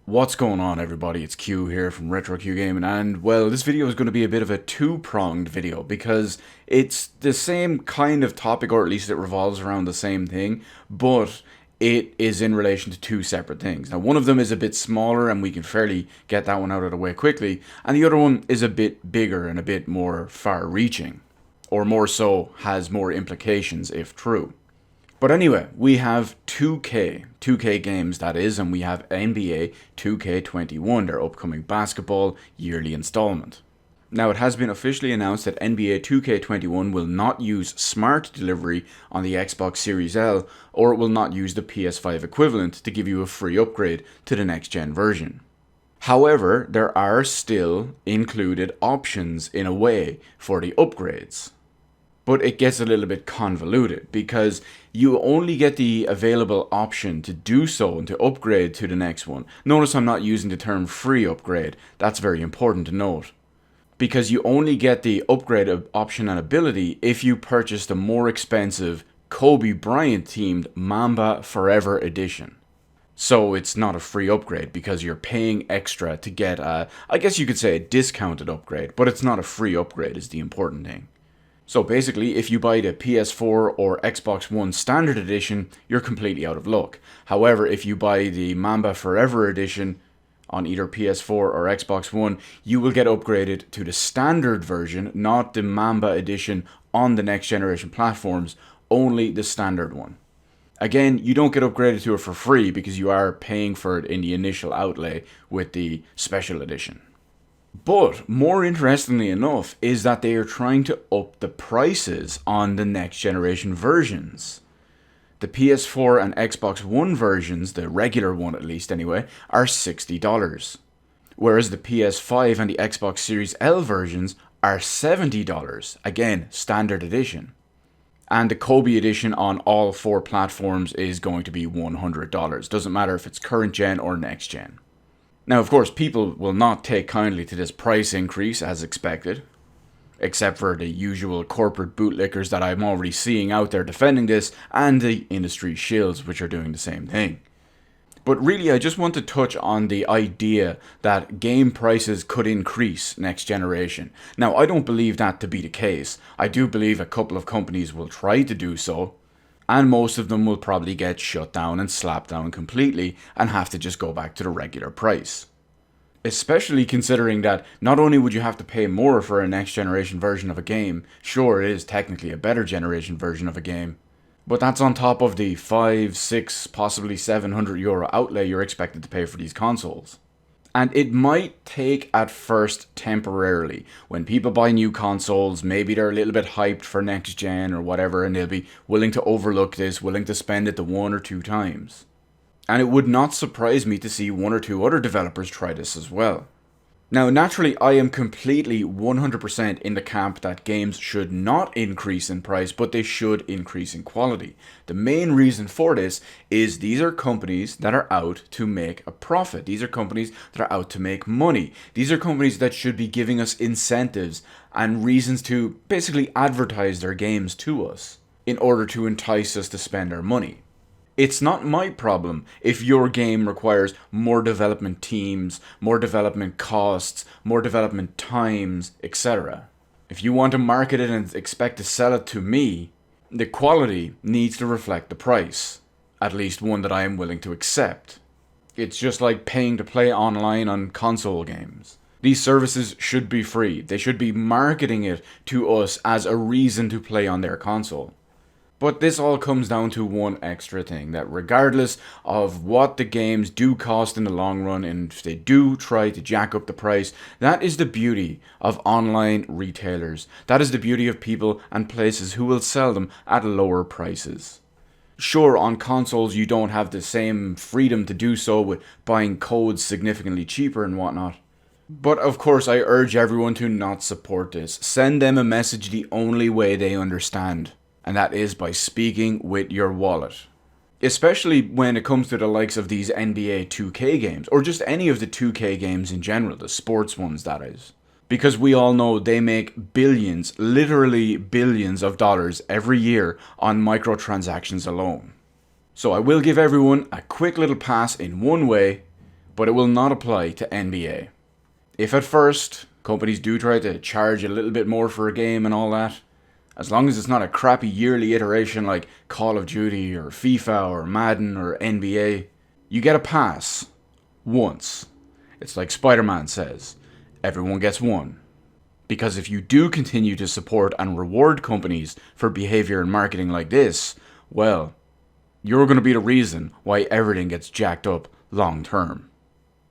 What's going on, everybody? It's Q here from Retro Q Gaming, and well, this video is going to be a bit of a two-pronged video because it's the same kind of topic, or at least it revolves around the same thing, but it is in relation to two separate things. Now, one of them is a bit smaller and we can fairly get that one out of the way quickly, and the other one is a bit bigger and a bit more far-reaching, or more so, has more implications if true. But anyway, we have 2K games that is, and we have NBA 2K21, their upcoming basketball yearly installment. Now, it has been officially announced that NBA 2K21 will not use smart delivery on the Xbox Series L, or it will not use the PS5 equivalent to give you a free upgrade to the next gen version. However, there are still included options in a way for the upgrades. But it gets a little bit convoluted because you only get the available option to do so and to upgrade to the next one. Notice I'm not using the term free upgrade. That's very important to note. Because you only get the upgrade option and ability if you purchase the more expensive Kobe Bryant themed Mamba Forever Edition. So it's not a free upgrade because you're paying extra to get I guess you could say a discounted upgrade, but it's not a free upgrade is the important thing. So basically, if you buy the PS4 or Xbox One Standard Edition, you're completely out of luck. However, if you buy the Mamba Forever Edition on either PS4 or Xbox One, you will get upgraded to the standard version, not the Mamba Edition on the next generation platforms, only the standard one. Again, you don't get upgraded to it for free because you are paying for it in the initial outlay with the special edition. But more interestingly enough is that they are trying to up the prices on the next generation versions. The PS4 and Xbox One versions, the regular one at least anyway, are $60. Whereas the PS5 and the Xbox Series L versions are $70, again, standard edition. And the Kobe edition on all four platforms is going to be $100. Doesn't matter if it's current gen or next gen. Now, of course, people will not take kindly to this price increase as expected, except for the usual corporate bootlickers that I'm already seeing out there defending this, and the industry shills which are doing the same thing. But really, I just want to touch on the idea that game prices could increase next generation. Now, I don't believe that to be the case. I do believe a couple of companies will try to do so, and most of them will probably get shut down and slapped down completely and have to just go back to the regular price. Especially considering that not only would you have to pay more for a next generation version of a game, sure it is technically a better generation version of a game, but that's on top of the 5, 6, possibly €700 outlay you're expected to pay for these consoles. And it might take at first temporarily. When people buy new consoles, maybe they're a little bit hyped for next gen or whatever, and they'll be willing to overlook this, willing to spend it the one or two times. And it would not surprise me to see one or two other developers try this as well. Now, naturally, I am completely 100% in the camp that games should not increase in price, but they should increase in quality. The main reason for this is these are companies that are out to make a profit. These are companies that are out to make money. These are companies that should be giving us incentives and reasons to basically advertise their games to us in order to entice us to spend our money. It's not my problem if your game requires more development teams, more development costs, more development times, etc. If you want to market it and expect to sell it to me, the quality needs to reflect the price, at least one that I am willing to accept. It's just like paying to play online on console games. These services should be free. They should be marketing it to us as a reason to play on their console. But this all comes down to one extra thing, that regardless of what the games do cost in the long run, and if they do try to jack up the price, that is the beauty of online retailers. That is the beauty of people and places who will sell them at lower prices. Sure, on consoles you don't have the same freedom to do so with buying codes significantly cheaper and whatnot. But of course I urge everyone to not support this. Send them a message the only way they understand. And that is by speaking with your wallet. Especially when it comes to the likes of these NBA 2K games, or just any of the 2K games in general, the sports ones that is. Because we all know they make billions, literally billions of dollars every year on microtransactions alone. So I will give everyone a quick little pass in one way, but it will not apply to NBA. If at first companies do try to charge a little bit more for a game and all that, as long as it's not a crappy yearly iteration like Call of Duty or FIFA or Madden or NBA, you get a pass. Once. It's like Spider-Man says, everyone gets one. Because if you do continue to support and reward companies for behavior and marketing like this, well, you're going to be the reason why everything gets jacked up long term.